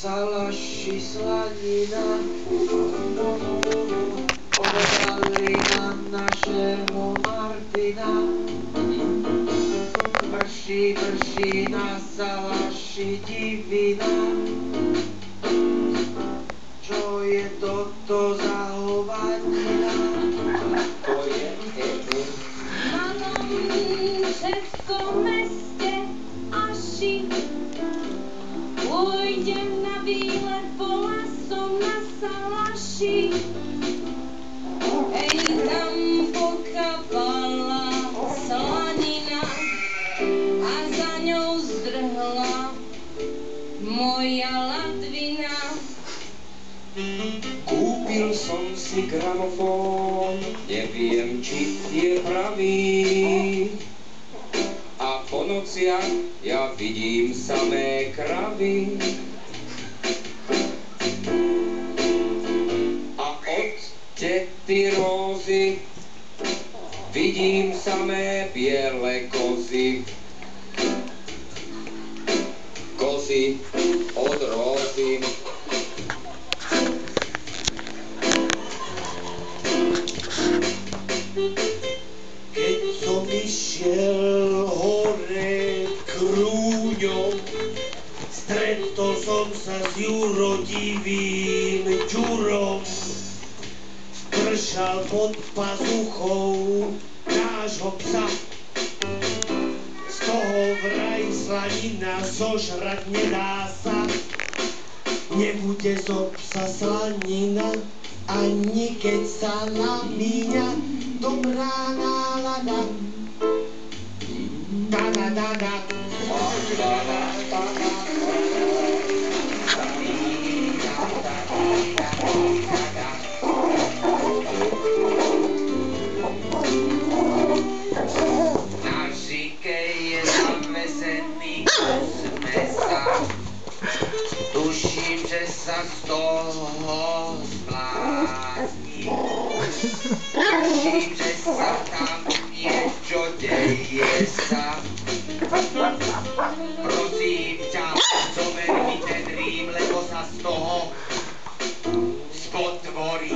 salaši slanina, podali nám našeho Martina. Prší, prší na salaši divina. Čo je toto za hovadina? To je v malom českom meste Aši pôjdem na výlet, bola som na salaši. Ej, tam pokapala slanina a za ňou zdrhla moja latvina. Kúpil som si gramofón, neviem, či je pravý. A po nociach ja vidím samé kravy. A od tety Rózy vidím samé biele kozy. Kozy od Rózy. Keď som išiel hore krúňou, stretol som sa s jurodivým ďurom. Držal pod pazuchou nášho psa, z toho vraj slanina zožrať nedá sa. Nebude zo psa slanina, ani keď sa namíňa dobrá nálada. Da-da-da-da. Na žike je zavesený kus mesa. Tuším, že sa z toho zblázni. Tuším, že sa tam niečo deje sa. Prosím ťa, zober mi ten rím, lebo sa z toho spotvorí.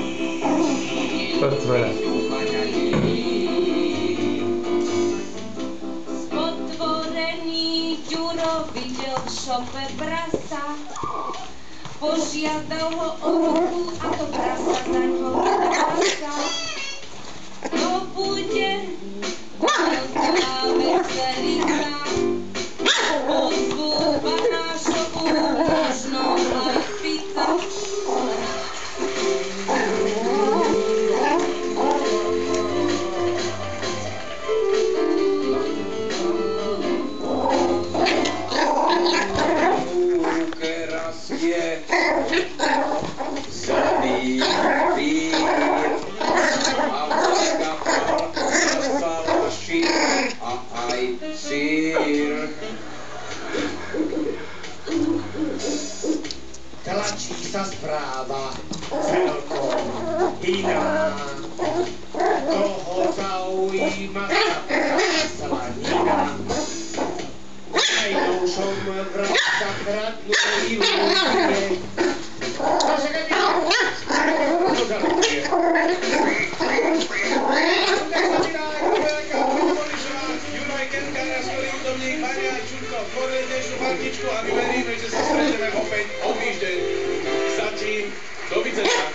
Spotvorený Ďuro videl v šope prasa, požiadal ho o ruku a to prasa zaňho vydala. To bude veľká veselina, pozvú Banášovu, možno aj Fica. Je zlý vír a pokapal salaši a aj sír. Tlačí sa správa celkom iná, koho zaujíma slanina. Najnovšom vrátca kradnú ilúzie. Juraj Kenka, nášho údobník, Maria Čurko, poriadnejšiu partičku a my veríme, že sa stretneme opäť o týždeň. Zatím, dovidenia.